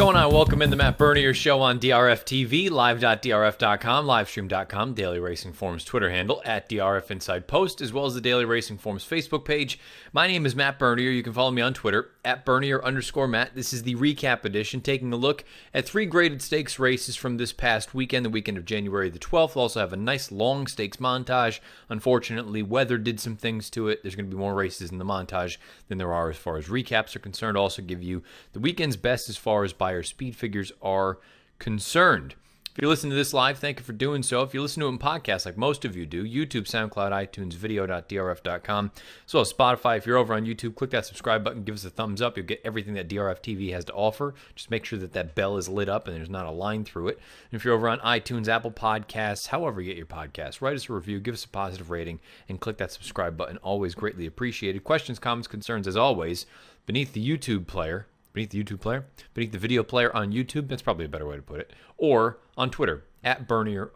Going on? Welcome in the Matt Bernier Show on DRF TV, live.drf.com, livestream.com, Daily Racing Forum's Twitter handle, at DRF Inside Post, as well as the Daily Racing Forum's Facebook page. My name is Matt Bernier. You can follow me on Twitter, at Bernier_Matt. This is the recap edition, taking a look at 3 graded stakes races from this past weekend, the weekend of January the 12th. We'll also have a nice long stakes montage. Unfortunately, weather did some things to it. There's going to be more races in the montage than there are as far as recaps are concerned. I'll also give you the weekend's best as far as buyer speed figures are concerned. If you're listening to this live, thank you for doing so. If you listen to it in podcasts like most of you do, YouTube, SoundCloud, iTunes, video.drf.com, as well as Spotify. If you're over on YouTube, click that subscribe button, give us a thumbs up. You'll get everything that DRF TV has to offer. Just make sure that that bell is lit up and there's not a line through it. And if you're over on iTunes, Apple Podcasts, however you get your podcasts, write us a review, give us a positive rating, and click that subscribe button. Always greatly appreciated. Questions, comments, concerns, as always, beneath the YouTube player. Beneath the video player on YouTube, that's probably a better way to put it, or on Twitter, at Bernier_Matt.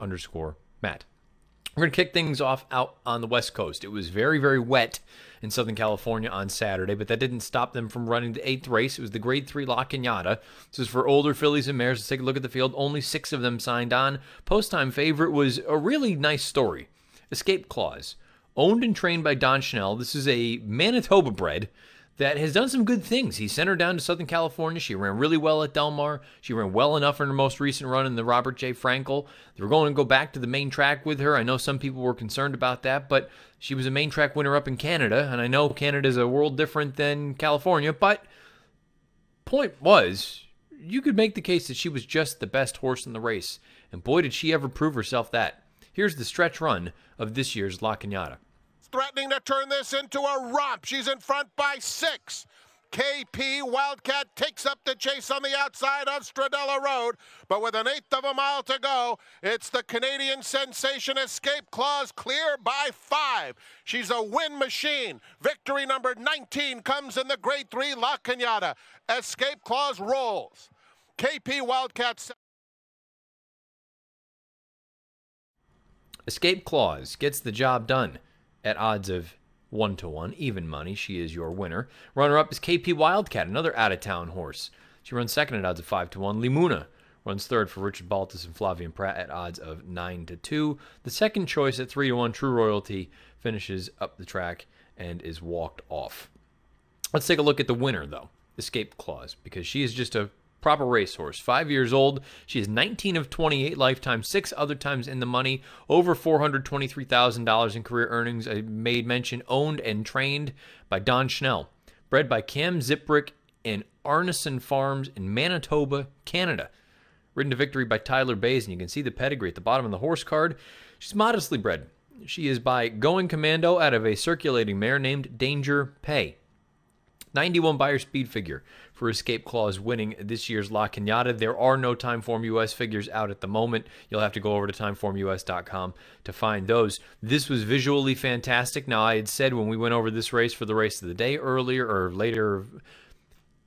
We're going to kick things off out on the West Coast. It was very, very wet in Southern California on Saturday, but that didn't stop them from running the 8th race. It was the Grade 3 La Cañada. This is for older fillies and mares. Let's take a look at the field. Only 6 of them signed on. Post-time favorite was a really nice story. Escape Clause. Owned and trained by Don Schnell. This is a Manitoba bred that has done some good things. He sent her down to Southern California. She ran really well at Del Mar. She ran well enough in her most recent run in the Robert J. Frankel. They were going to go back to the main track with her. I know some people were concerned about that, but she was a main track winner up in Canada, and I know Canada is a world different than California, but point was, you could make the case that she was just the best horse in the race, and boy, did she ever prove herself that. Here's the stretch run of this year's La Cañada. Threatening to turn this into a romp. She's in front by 6. KP Wildcat takes up the chase on the outside of Stradella Road, but with an 1/8 of a mile to go, it's the Canadian sensation Escape Clause clear by 5. She's a win machine. Victory number 19 comes in the Grade 3 La Cañada. Escape Clause rolls. KP Wildcat. Escape Clause gets the job done at odds of 1-1, even money. She is your winner. Runner-up is KP Wildcat, another out-of-town horse. She runs second at odds of 5-1. Limuna runs third for Richard Baltus and Flavian Pratt at odds of 9-2. The second choice at 3-1, True Royalty, finishes up the track and is walked off. Let's take a look at the winner, though, Escape Clause, because she is just a proper racehorse. 5 years old. She is 19 of 28 lifetime, 6 other times in the money, over $423,000 in career earnings. I made mention, owned and trained by Don Schnell. Bred by Cam Ziprick and Arneson Farms in Manitoba, Canada. Ridden to victory by Tyler Bays, and you can see the pedigree at the bottom of the horse card. She's modestly bred. She is by Going Commando out of a circulating mare named Danger Pay. 91 buyer speed figure for Escape Clause winning this year's La Cañada. There are no Timeform US figures out at the moment. You'll have to go over to timeformus.com to find those. This was visually fantastic. Now, I had said when we went over this race for the race of the day earlier or later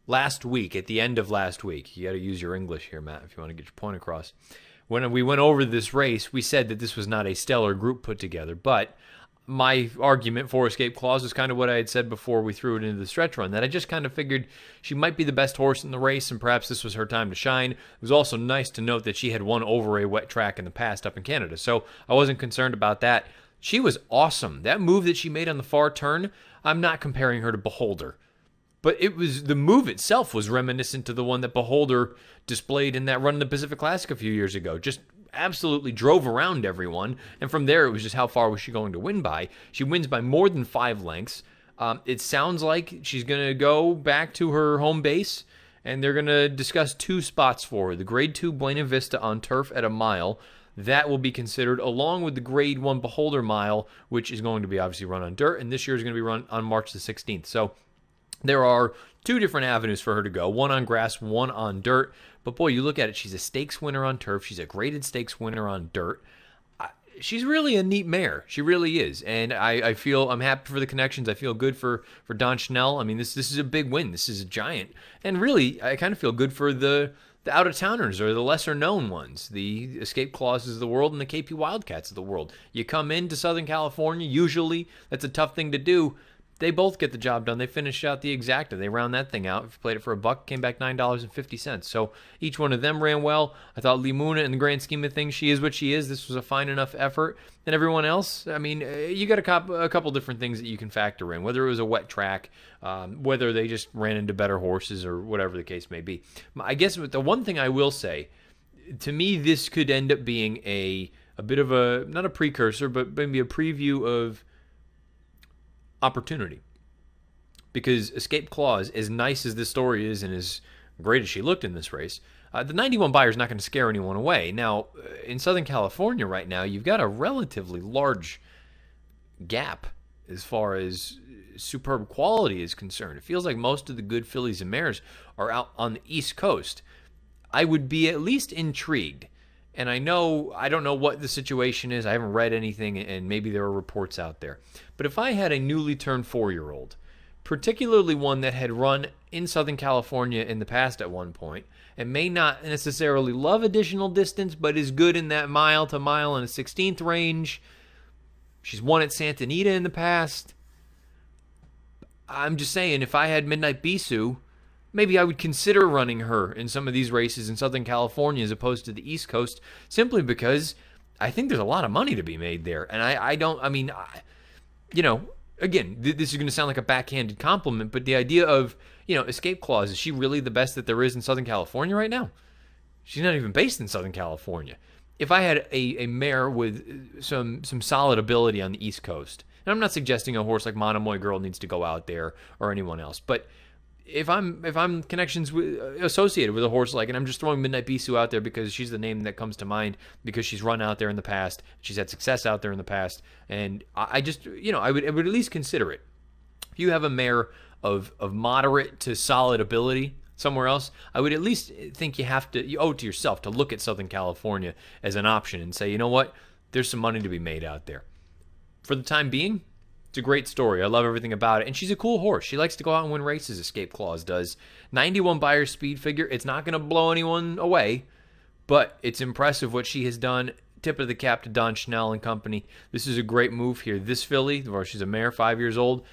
last week, at the end of last week. You got to use your English here, Matt, if you want to get your point across. When we went over this race, we said that this was not a stellar group put together, but my argument for Escape Clause is kind of what I had said before we threw it into the stretch run, that I just kind of figured she might be the best horse in the race, and perhaps this was her time to shine. It was also nice to note that she had won over a wet track in the past up in Canada, so I wasn't concerned about that. She was awesome. That move that she made on the far turn, I'm not comparing her to Beholder, but it was, the move itself was reminiscent to the one that Beholder displayed in that run in the Pacific Classic a few years ago. Just absolutely drove around everyone, and from there it was just how far was she going to win by. She wins by more than 5 lengths. It sounds like she's going to go back to her home base, and they're going to discuss 2 spots for her. The Grade 2 Buena Vista on turf at a mile. That will be considered, along with the Grade 1 Beholder Mile, which is going to be obviously run on dirt, and this year is going to be run on March the 16th. So there are 2 different avenues for her to go, one on grass, one on dirt. But boy, you look at it, she's a stakes winner on turf. She's a graded stakes winner on dirt. She's really a neat mare. She really is. And I feel, I'm happy for the connections. I feel good for Don Schnell. I mean, this is a big win. This is a giant. And really, I kind of feel good for the out-of-towners or the lesser-known ones, the Escape Clauses of the world and the KP Wildcats of the world. You come into Southern California, usually that's a tough thing to do. they both get the job done. They finish out the exacta. They round that thing out. If you played it for $1, came back $9.50. So each one of them ran well. I thought Limuna, in the grand scheme of things, she is what she is. This was a fine enough effort. And everyone else, I mean, you got a couple different things that you can factor in, whether it was a wet track, whether they just ran into better horses or whatever the case may be. I guess the one thing I will say, to me, this could end up being a bit of a, not a precursor, but maybe a preview of opportunity, because Escape Clause, as nice as this story is and as great as she looked in this race, the 91 Buyer is not going to scare anyone away. Now, in Southern California right now, you've got a relatively large gap as far as superb quality is concerned. It feels like most of the good fillies and mares are out on the East Coast. I would be at least intrigued. And I don't know what the situation is. I haven't read anything, and maybe there are reports out there. But if I had a newly turned 4-year-old, particularly one that had run in Southern California in the past at one point, and may not necessarily love additional distance, but is good in that mile to mile and a 16th range, she's won at Santa Anita in the past. I'm just saying, if I had Midnight Bisou, maybe I would consider running her in some of these races in Southern California as opposed to the East Coast, simply because I think there's a lot of money to be made there. And again, this is going to sound like a backhanded compliment, but the idea of, Escape Clause, is she really the best that there is in Southern California right now? She's not even based in Southern California. If I had a mare with some solid ability on the East Coast, and I'm not suggesting a horse like Monomoy Girl needs to go out there or anyone else, but if I'm connections associated with a horse like, and I'm just throwing Midnight Bisou out there because she's the name that comes to mind because she's run out there in the past, she's had success out there in the past, and I just, I would at least consider it. If you have a mare of moderate to solid ability somewhere else, I would at least think you owe it to yourself to look at Southern California as an option and say, you know what, there's some money to be made out there. For the time being, it's a great story. I love everything about it. And she's a cool horse. She likes to go out and win races, Escape Clause does. 91 Buyer speed figure. It's not going to blow anyone away, but it's impressive what she has done. Tip of the cap to Don Schnell and company. This is a great move here. This filly, or she's a mare, 5 years old,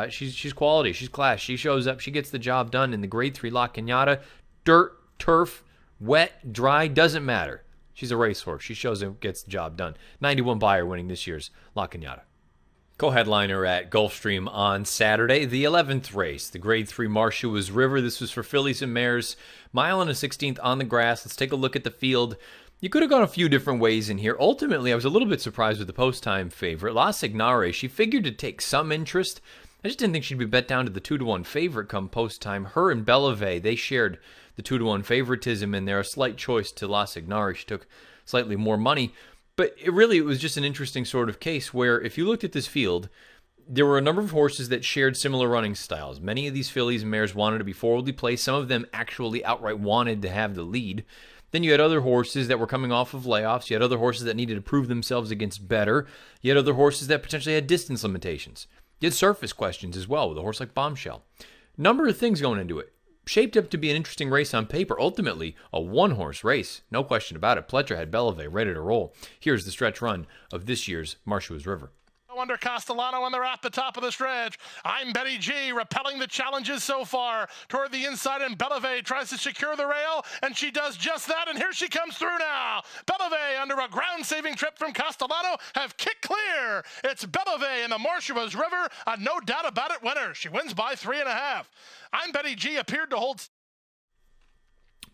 she's quality. She's class. She shows up. She gets the job done in the Grade 3 La Cañada. Dirt, turf, wet, dry, doesn't matter. She's a racehorse. She shows up, gets the job done. 91 Buyer winning this year's La Cañada. Co-headliner at Gulfstream on Saturday, the 11th race, the Grade 3 Marshua's River. This was for fillies and mares, mile and a 16th on the grass. Let's take a look at the field. You could have gone a few different ways in here. Ultimately, I was a little bit surprised with the post-time favorite, La Signare. She figured to take some interest. I just didn't think she'd be bet down to the 2-1 favorite come post-time. Her and Bellevue, they shared the 2-1 favoritism in there, a slight choice to La Signare. She took slightly more money. But it was just an interesting sort of case where if you looked at this field, there were a number of horses that shared similar running styles. Many of these fillies and mares wanted to be forwardly placed. Some of them actually outright wanted to have the lead. Then you had other horses that were coming off of layoffs. You had other horses that needed to prove themselves against better. You had other horses that potentially had distance limitations. You had surface questions as well with a horse like Bombshell. Number of things going into it. Shaped up to be an interesting race on paper. Ultimately, a one-horse race. No question about it. Pletcher had Bellevue ready to roll. Here's the stretch run of this year's Marshua's River. Under Castellano, and they're at the top of the stretch. I'm Betty G, repelling the challenges so far. Toward the inside, and Bellevue tries to secure the rail, and she does just that, and here she comes through now. Bellevue, under a ground-saving trip from Castellano, have kicked clear. It's Bellevue in the Marshua's River, a no doubt about it winner. She wins by 3.5. I'm Betty G appeared to hold...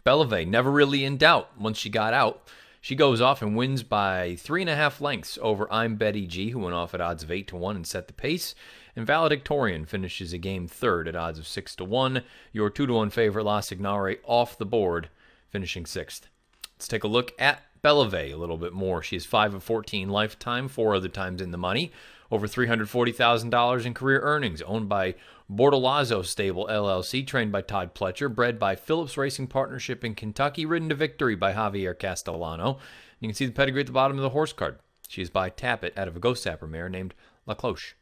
Bellevue, never really in doubt once she got out. She goes off and wins by 3.5 lengths over I'm Betty G, who went off at odds of 8-1 and set the pace. And Valedictorian finishes a game third at odds of 6-1. Your 2-1 favorite, La Signare, off the board, finishing 6th. Let's take a look at Bellevue a little bit more. She is 5 of 14 lifetime, 4 other times in the money. Over $340,000 in career earnings, owned by Bortolazzo Stable LLC, trained by Todd Pletcher, bred by Phillips Racing Partnership in Kentucky, ridden to victory by Javier Castellano. You can see the pedigree at the bottom of the horse card. She is by Tappet out of a Ghost Sapper mare named La Cloche.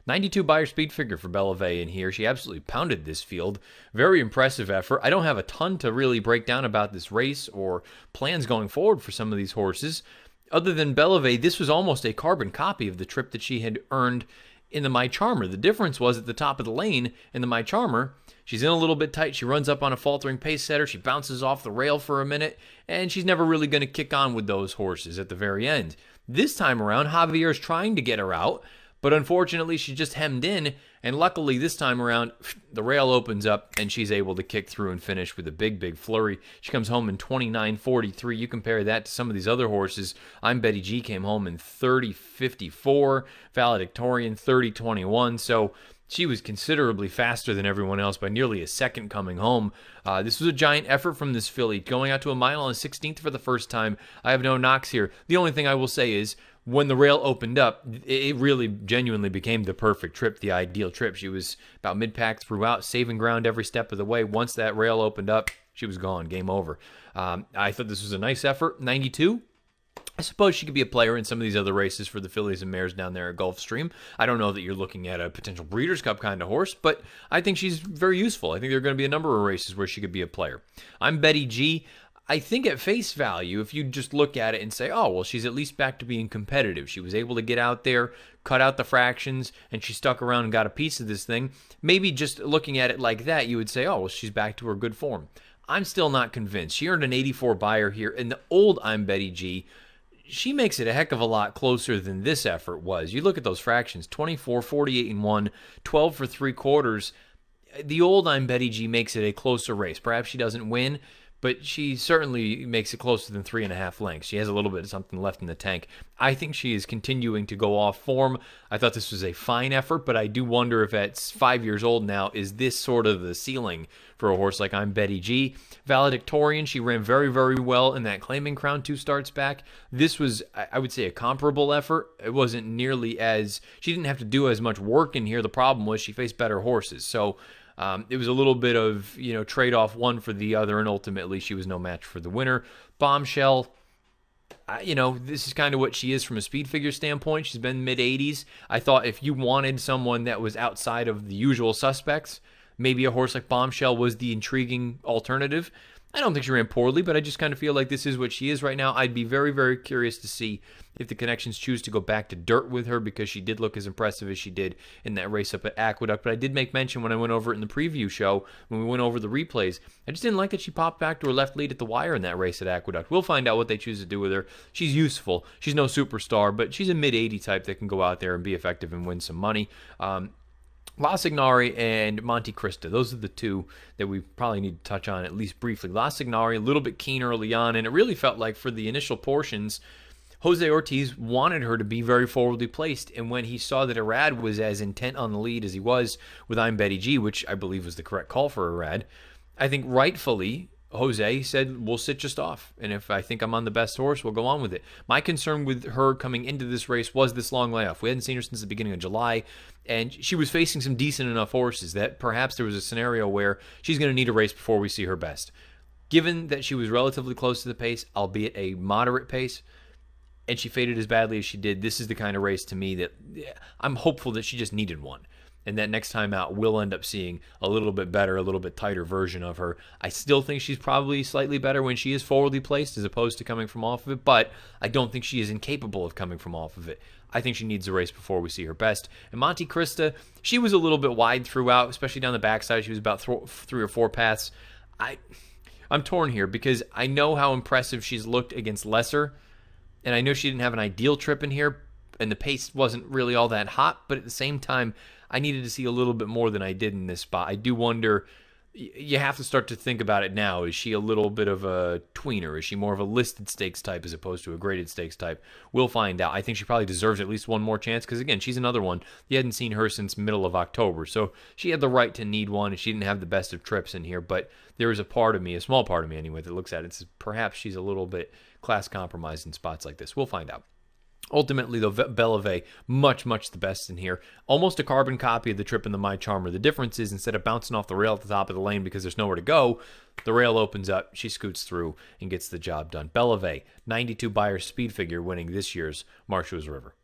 92 Buyer speed figure for Bellevue in here. She absolutely pounded this field. Very impressive effort. I don't have a ton to really break down about this race or plans going forward for some of these horses. Other than Bellevue, this was almost a carbon copy of the trip that she had earned in the My Charmer. The difference was at the top of the lane in the My Charmer, she's in a little bit tight. She runs up on a faltering pace setter. She bounces off the rail for a minute, and she's never really going to kick on with those horses at the very end. This time around, Javier's trying to get her out, but unfortunately, she's just hemmed in, and luckily this time around, the rail opens up, and she's able to kick through and finish with a big, big flurry. She comes home in 29:43. You compare that to some of these other horses. I'm Betty G came home in 30:54, Valedictorian 30:21, so she was considerably faster than everyone else by nearly a second coming home. This was a giant effort from this filly. Going out to a mile on 16th for the first time. I have no knocks here. The only thing I will say is, when the rail opened up, it really genuinely became the perfect trip, the ideal trip. She was about mid-pack throughout, saving ground every step of the way. Once that rail opened up, she was gone. Game over. I thought this was a nice effort. 92. I suppose she could be a player in some of these other races for the fillies and mares down there at Gulfstream. I don't know that you're looking at a potential Breeders' Cup kind of horse, but I think she's very useful. I think there are going to be a number of races where she could be a player. I'm Betty G. I think at face value, if you just look at it and say, oh, well, she's at least back to being competitive. She was able to get out there, cut out the fractions, and she stuck around and got a piece of this thing. Maybe just looking at it like that, you would say, oh, well, she's back to her good form. I'm still not convinced. She earned an 84 buyer here. In the old I'm Betty G, she makes it a heck of a lot closer than this effort was. You look at those fractions, 24, 48 and 1, 12 for 3/4. The old I'm Betty G makes it a closer race. Perhaps she doesn't win, but she certainly makes it closer than 3.5 lengths. She has a little bit of something left in the tank. I think she is continuing to go off form. I thought this was a fine effort, but I do wonder if at 5 years old now, is this sort of the ceiling for a horse like I'm Betty G? Valedictorian, she ran very, very well in that Claiming Crown 2 starts back. This was, I would say, a comparable effort. It wasn't nearly as, she didn't have to do as much work in here. The problem was she faced better horses. So it was a little bit of, trade-off one for the other, and ultimately she was no match for the winner. Bombshell, this is kind of what she is from a speed figure standpoint. She's been mid-80s. I thought if you wanted someone that was outside of the usual suspects, maybe a horse like Bombshell was the intriguing alternative. I don't think she ran poorly, but I just kind of feel like this is what she is right now. I'd be very, very curious to see if the connections choose to go back to dirt with her, because she did look as impressive as she did in that race up at Aqueduct. But I did make mention when I went over it in the preview show, when we went over the replays, I just didn't like that she popped back to her left lead at the wire in that race at Aqueduct. We'll find out what they choose to do with her. She's useful. She's no superstar, but she's a mid-80 type that can go out there and be effective and win some money. La Signari and Monte Cristo, those are the two that we probably need to touch on at least briefly. La Signari, a little bit keen early on, and it really felt like for the initial portions, Jose Ortiz wanted her to be very forwardly placed, and when he saw that Arad was as intent on the lead as he was with I'm Betty G, which I believe was the correct call for Arad, I think rightfully Jose said, we'll sit just off, and if I think I'm on the best horse, we'll go on with it. My concern with her coming into this race was this long layoff. We hadn't seen her since the beginning of July, and she was facing some decent enough horses that perhaps there was a scenario where she's going to need a race before we see her best. Given that she was relatively close to the pace, albeit a moderate pace, and she faded as badly as she did, this is the kind of race to me that I'm hopeful that she just needed one. And that next time out, we'll end up seeing a little bit better, a little bit tighter version of her. I still think she's probably slightly better when she is forwardly placed as opposed to coming from off of it, but I don't think she is incapable of coming from off of it. I think she needs a race before we see her best. And Monte Cristo, she was a little bit wide throughout, especially down the backside. She was about 3 or 4 paths. I'm torn here because I know how impressive she's looked against lesser, and I know she didn't have an ideal trip in here, and the pace wasn't really all that hot, but at the same time, I needed to see a little bit more than I did in this spot. I do wonder, you have to start to think about it now. Is she a little bit of a tweener? Is she more of a listed stakes type as opposed to a graded stakes type? We'll find out. I think she probably deserves at least one more chance because, again, she's another one. You hadn't seen her since middle of October, so she had the right to need one, and she didn't have the best of trips in here, but there is a part of me, a small part of me anyway, that looks at it and says perhaps she's a little bit class compromised in spots like this. We'll find out. Ultimately, though, Bellevue, much, much the best in here. Almost a carbon copy of the trip in the My Charmer. The difference is instead of bouncing off the rail at the top of the lane because there's nowhere to go, the rail opens up, she scoots through, and gets the job done. Bellevue, 92 buyer speed figure, winning this year's Marshua's River.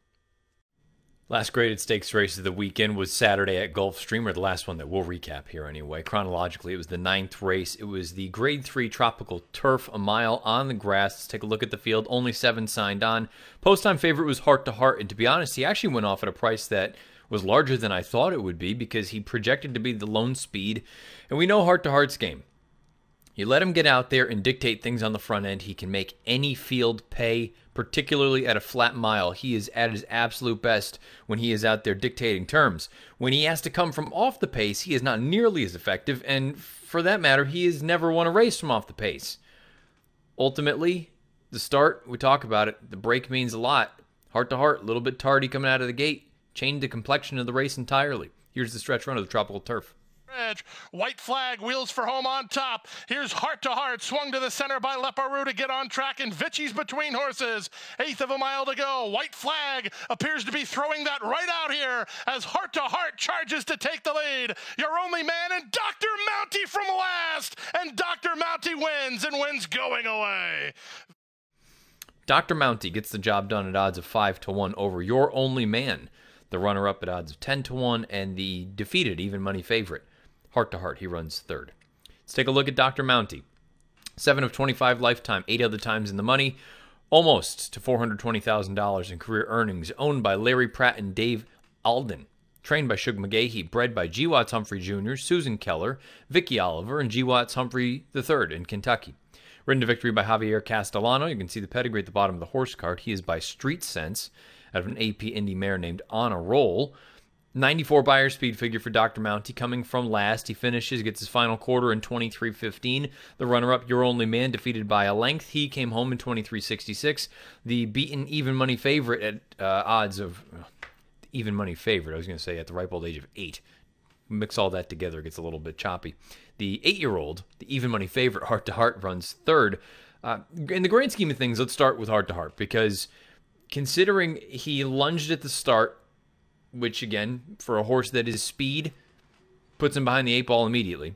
Last graded stakes race of the weekend was Saturday at Gulfstream, or the last one that we'll recap here anyway. Chronologically, it was the 9th race. It was the Grade 3 Tropical Turf, a mile on the grass. Let's take a look at the field. Only 7 signed on. Post-time favorite was Heart to Heart, and to be honest, he actually went off at a price that was larger than I thought it would be because he projected to be the lone speed. And we know Heart to Heart's game. You let him get out there and dictate things on the front end, he can make any field pay, particularly at a flat mile. He is at his absolute best when he is out there dictating terms. When he has to come from off the pace, he is not nearly as effective, and for that matter, he has never won a race from off the pace. Ultimately, the start, we talk about it, the break means a lot. Heart to Heart, a little bit tardy coming out of the gate, changed the complexion of the race entirely. Here's the stretch run of the Tropical Turf. White flag, wheels for home on top. Here's Heart to Heart, swung to the center by Leparoux to get on track, and Vichy's between horses. 1/8 of a mile to go. White flag appears to be throwing that right out here as Heart to Heart charges to take the lead. Your only man, and Dr. Mounty from last, and Dr. Mounty wins, and wins going away. Dr. Mounty gets the job done at odds of 5-1 over Your Only Man, the runner-up at odds of 10-1, and the defeated even money favorite. Heart to Heart, he runs third. Let's take a look at Dr. Mounty. 7 of 25 lifetime, 8 other times in the money, almost to $420,000 in career earnings, owned by Larry Pratt and Dave Alden. Trained by Shug McGahee, bred by G. Watts Humphrey Jr., Susan Keller, Vicky Oliver, and G. Watts Humphrey III in Kentucky. Ridden to victory by Javier Castellano. You can see the pedigree at the bottom of the horse card. He is by Street Sense out of an AP Indy mare named On a Roll. 94 Beyer speed figure for Dr. Mounty, coming from last. He finishes, gets his final quarter in 23:15. The runner-up, Your Only Man, defeated by a length. He came home in 23:66. The beaten even money favorite at odds of... even money favorite, I was going to say, at the ripe old age of 8. Mix all that together, it gets a little bit choppy. The 8-year-old, the even money favorite, Heart to Heart, runs third. In the grand scheme of things, let's start with Heart to Heart, because considering he lunged at the start, which, again, for a horse that is speed, puts him behind the 8 ball immediately.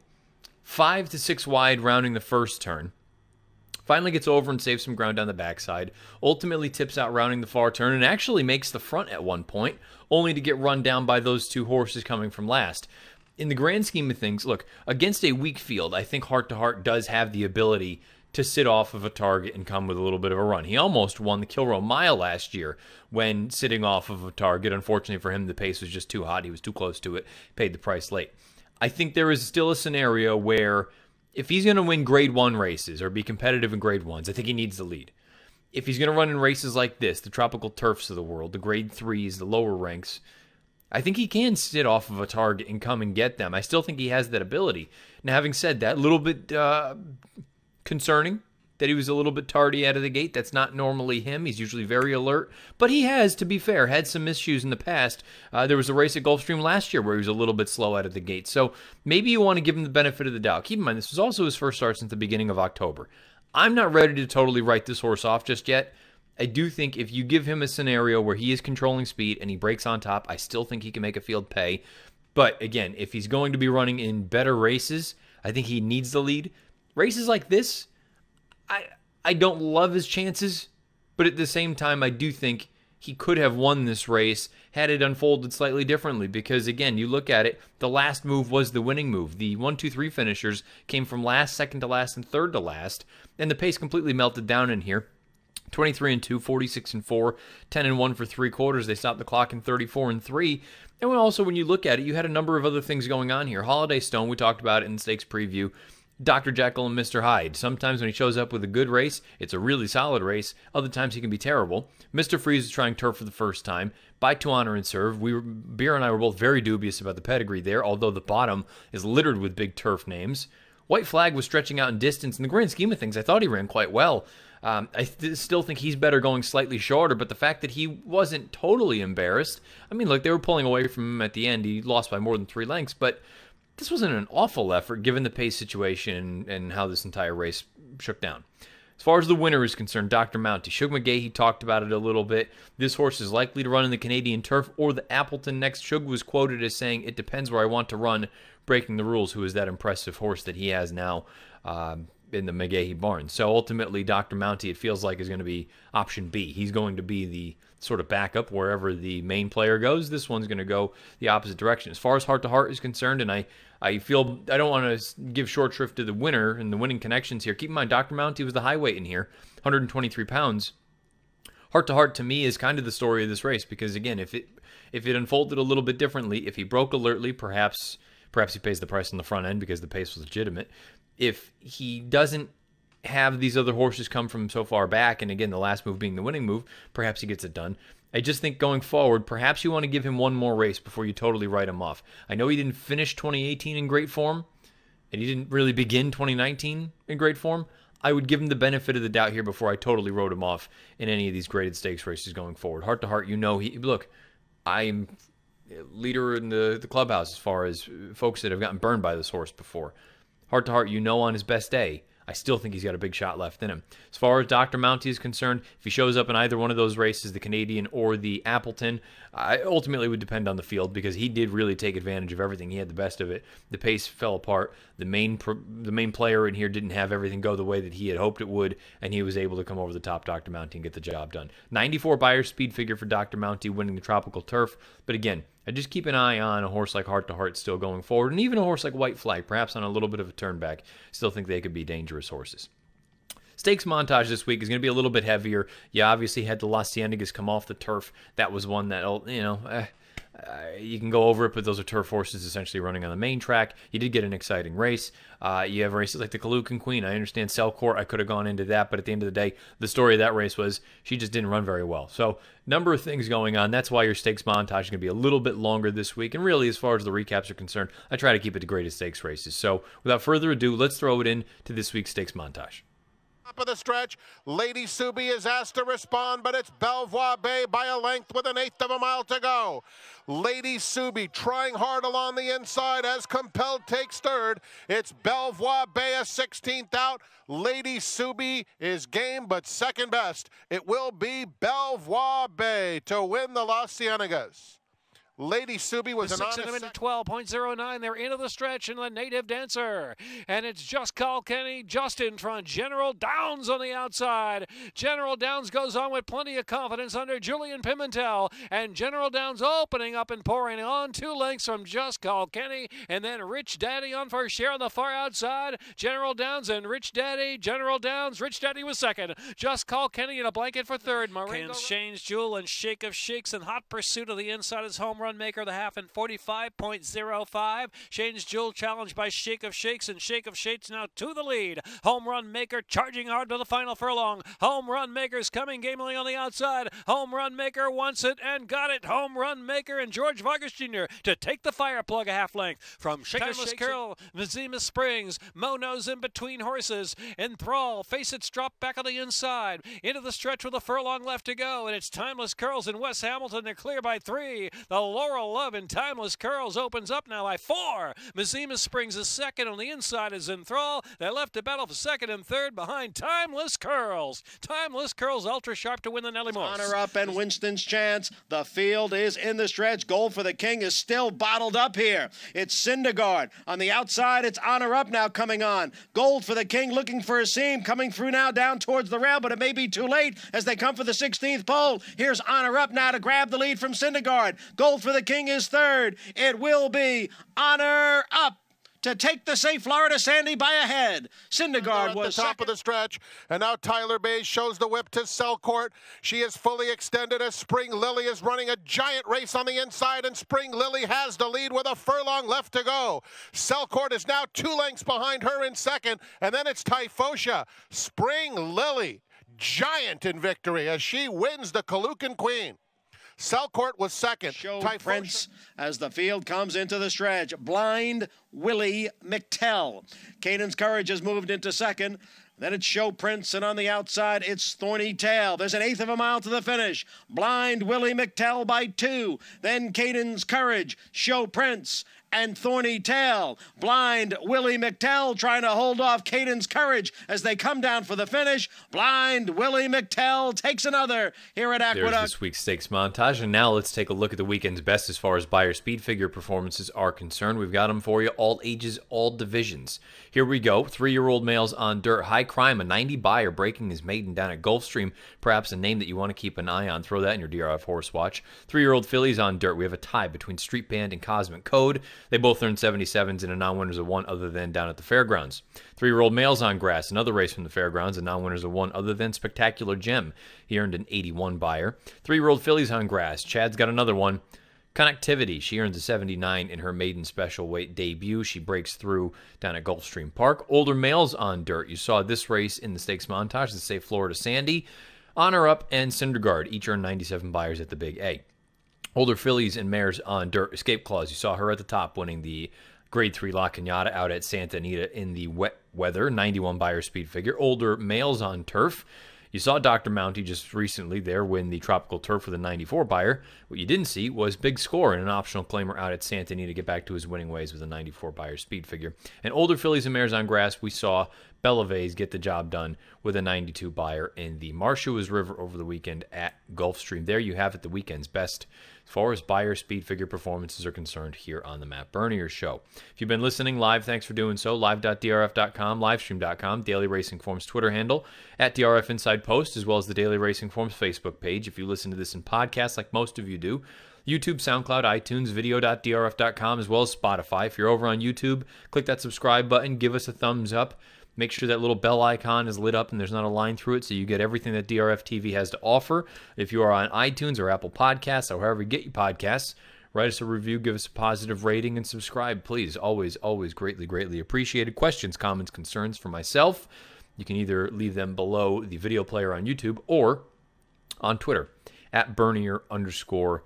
5 to 6 wide, rounding the first turn. Finally gets over and saves some ground down the backside. Ultimately tips out rounding the far turn and actually makes the front at one point, only to get run down by those 2 horses coming from last. In the grand scheme of things, look, against a weak field, I think Heart to Heart does have the ability to sit off of a target and come with a little bit of a run. He almost won the Kilroe Mile last year when sitting off of a target. Unfortunately for him, the pace was just too hot. He was too close to it, paid the price late. I think there is still a scenario where if he's going to win Grade 1 races or be competitive in Grade 1s, I think he needs the lead. If he's going to run in races like this, the Tropical Turfs of the world, the Grade 3s, the lower ranks, I think he can sit off of a target and come and get them. I still think he has that ability. Now, having said that, a little bit concerning that he was a little bit tardy out of the gate. That's not normally him. He's usually very alert. But he has, to be fair, had some miscues in the past. There was a race at Gulfstream last year where he was a little bit slow out of the gate. So maybe you want to give him the benefit of the doubt. Keep in mind, this was also his first start since the beginning of October. I'm not ready to totally write this horse off just yet. I do think if you give him a scenario where he is controlling speed and he breaks on top, I still think he can make a field pay. But again, if he's going to be running in better races, I think he needs the lead. Races like this, I don't love his chances, but at the same time, I do think he could have won this race had it unfolded slightly differently. Because again, you look at it, the last move was the winning move. The 1, 2, 3 finishers came from last, second to last, and third to last, and the pace completely melted down in here. 23-2, 46-4, 10-1 for 3 quarters. They stopped the clock in 34-3. And also, when you look at it, you had a number of other things going on here. Holiday Stone, we talked about it in the stakes preview. Dr. Jekyll and Mr. Hyde. Sometimes when he shows up with a good race, it's a really solid race. Other times he can be terrible. Mr. Freeze is trying turf for the first time. By To Honor and Serve. Beer and I were both very dubious about the pedigree there, although the bottom is littered with big turf names. White Flag was stretching out in distance. In the grand scheme of things, I thought he ran quite well. I still think he's better going slightly shorter, but the fact that he wasn't totally embarrassed, I mean, look, they were pulling away from him at the end. He lost by more than 3 lengths, but this wasn't an awful effort given the pace situation and how this entire race shook down. As far as the winner is concerned, Dr. Mounty. Shug McGahee talked about it a little bit. This horse is likely to run in the Canadian Turf or the Appleton next. Shug was quoted as saying, "It depends where I want to run, breaking the rules," who is that impressive horse that he has now in the McGahee barn. So ultimately, Dr. Mounty, it feels like, is going to be option B. He's going to be the sort of backup wherever the main player goes. This one's going to go the opposite direction. As far as Heart to Heart is concerned, and I feel I don't want to give short shrift to the winner and the winning connections here. Keep in mind, Dr. Mounty was the high weight in here, 123 pounds. Heart to Heart to me is kind of the story of this race because, again, if it unfolded a little bit differently, if he broke alertly, perhaps he pays the price on the front end because the pace was legitimate. If he doesn't have these other horses come from so far back, and again, the last move being the winning move, perhaps he gets it done. I just think going forward, perhaps you want to give him one more race before you totally write him off. I know he didn't finish 2018 in great form, and he didn't really begin 2019 in great form. I would give him the benefit of the doubt here before I totally wrote him off in any of these graded stakes races going forward. Heart to Heart, look, I'm leader in the clubhouse as far as folks that have gotten burned by this horse before. Heart to Heart, on his best day, I still think he's got a big shot left in him. As far as Dr. Mounty is concerned, if he shows up in either one of those races, the Canadian or the Appleton, I ultimately would depend on the field because he did really take advantage of everything. He had the best of it. The pace fell apart. The main player in here didn't have everything go the way that he had hoped it would, and he was able to come over the top, Dr. Mounty, and get the job done. 94 Beyer speed figure for Dr. Mounty winning the Tropical Turf. But again, I just keep an eye on a horse like Heart to Heart still going forward, and even a horse like White Flag, perhaps on a little bit of a turn back. Still think they could be dangerous horses. Stakes montage this week is going to be a little bit heavier. You obviously had the Las Ciennegas come off the turf. That was one that, you can go over it, but those are turf horses essentially running on the main track. You did get an exciting race. You have races like the Kalukan Queen. I understand Selcourt. I could have gone into that, but at the end of the day, the story of that race was she just didn't run very well. So, number of things going on. That's why your stakes montage is going to be a little bit longer this week. And really, as far as the recaps are concerned, I try to keep it to graded stakes races. So, without further ado, let's throw it in to this week's stakes montage. Top of the stretch, Lady Subi is asked to respond, but it's Belvoir Bay by a length with 1/8 of a mile to go. Lady Subi trying hard along the inside as Compelled takes third. It's Belvoir Bay a 16th out. Lady Subi is game, but second best. It will be Belvoir Bay to win the Las Ciennegas. Lady Subi was an 6 in a minute 12.09. They're into the stretch in the Native Dancer. And it's Just Call Kenny just in front. General Downs on the outside. General Downs goes on with plenty of confidence under Julian Pimentel. And General Downs opening up and pouring on 2 lengths from Just Call Kenny. And then Rich Daddy on first share on the far outside. General Downs and Rich Daddy. General Downs. Rich Daddy was second. Just Call Kenny in a blanket for third. Marengo Shane's Jewel and Shake of Shakes in hot pursuit of the inside is home run maker the half in 45.05. Shane's Jewel challenged by Shake of Shakes, and Shake of Shakes now to the lead. Home run maker charging hard to the final furlong. Home run maker's coming gamely on the outside. Home run maker wants it and got it. Home run maker and George Vargas Jr. to take the fire plug a half length from Shake of Shakes. Carol, Mazima Springs, Mono's in between horses. Enthrall, Face It's drop back on the inside. Into the stretch with a furlong left to go, and it's Timeless Curls and Wes Hamilton. They're clear by 3. The Laurel Love and Timeless Curls opens up now by 4. Mazima Springs is second. On the inside is Enthrall. They left to battle for second and third behind Timeless Curls. Timeless Curls ultra sharp to win the Nellie Morse. Honor Up and Winston's Chance. The field is in the stretch. Gold for the King is still bottled up here. It's Syndergaard. On the outside, it's Honor Up now coming on. Gold for the King looking for a seam. Coming through now down towards the rail, but it may be too late as they come for the 16th pole. Here's Honor Up now to grab the lead from Syndergaard. Gold for the King is third. It will be Honor Up to take the safe Florida Sandy by a head. Syndergaard was at the top of the stretch, and now Tyler Bays shows the whip to Selcourt. She is fully extended as Spring Lily is running a giant race on the inside, and Spring Lily has the lead with a furlong left to go. Selcourt is now 2 lengths behind her in second, and then it's Typhosha. Spring Lily, giant in victory as she wins the Kalukan Queen. Selcourt was second. Show Prince as the field comes into the stretch. Blind Willie McTell. Caden's Courage has moved into second. Then it's Show Prince, and on the outside, it's Thorny Tail. There's 1/8 of a mile to the finish. Blind Willie McTell by 2. Then Caden's Courage, Show Prince, and Thorny Tail. Blind Willie McTell trying to hold off Caden's Courage as they come down for the finish. Blind Willie McTell takes another here at Aqueduct. There's this week's stakes montage, and now let's take a look at the weekend's best as far as Beyer speed figure performances are concerned. We've got them for you, all ages, all divisions. Here we go. 3-year-old males on dirt. High Crime, a 90 Beyer breaking his maiden down at Gulfstream. Perhaps a name that you want to keep an eye on. Throw that in your DRF Horse Watch. 3-year-old fillies on dirt. We have a tie between Street Band and Cosmic Code. They both earned 77s in a non-winners of one other than down at the fairgrounds. 3-year-old Males on Grass, another race from the fairgrounds, and non-winners of one other than Spectacular Gem. He earned an 81 buyer. 3-year-old Fillies on Grass. Chad's got another one. Connectivity. She earns a 79 in her maiden special weight debut. She breaks through down at Gulfstream Park. Older Males on Dirt. You saw this race in the stakes montage. The Say Florida Sandy, Honor Up, and Cinderguard each earned 97 buyers at the Big A. Older Fillies and Mares on Dirt. Escape Clause. You saw her at the top winning the Grade 3 La Cañada out at Santa Anita in the wet weather. 91 buyer speed figure. Older Males on Turf. You saw Dr. Mounty just recently there win the Tropical Turf with a 94 buyer. What you didn't see was Big Score and an optional claimer out at Santa Anita to get back to his winning ways with a 94 buyer speed figure. And older Fillies and Mares on Grass, we saw Bellevay's get the job done with a 92 buyer in the Marshua's River over the weekend at Gulfstream. There you have it, the weekend's best as far as buyer speed figure performances are concerned here on the Matt Bernier Show. If you've been listening live, thanks for doing so. Live.drf.com, livestream.com, Daily Racing Form's Twitter handle, at DRF Inside Post, as well as the Daily Racing Form's Facebook page. If you listen to this in podcasts like most of you do, YouTube, SoundCloud, iTunes, video.drf.com, as well as Spotify. If you're over on YouTube, click that subscribe button, give us a thumbs up. Make sure that little bell icon is lit up and there's not a line through it so you get everything that DRF TV has to offer. If you are on iTunes or Apple Podcasts or wherever you get your podcasts, write us a review, give us a positive rating, and subscribe, please. Always, always greatly, greatly appreciated. Questions, comments, concerns for myself, you can either leave them below the video player on YouTube or on Twitter, at Bernier_Matt.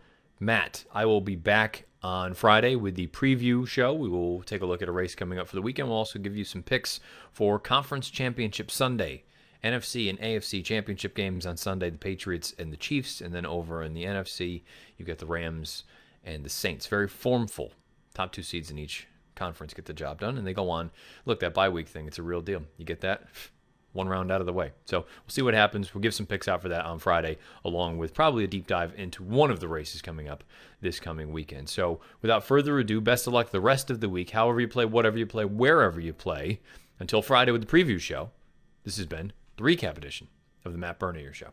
I will be back on Friday with the preview show. We will take a look at a race coming up for the weekend. We'll also give you some picks for Conference Championship Sunday. NFC and AFC championship games on Sunday, the Patriots and the Chiefs. And then over in the NFC, you get the Rams and the Saints. Very formful. Top 2 seeds in each conference get the job done, and they go on. Look, that bye week thing, it's a real deal. You get that? One round out of the way. So we'll see what happens. We'll give some picks out for that on Friday, along with probably a deep dive into one of the races coming up this coming weekend. So without further ado, best of luck the rest of the week. However you play, whatever you play, wherever you play. Until Friday with the preview show, this has been the recap edition of the Matt Bernier Show.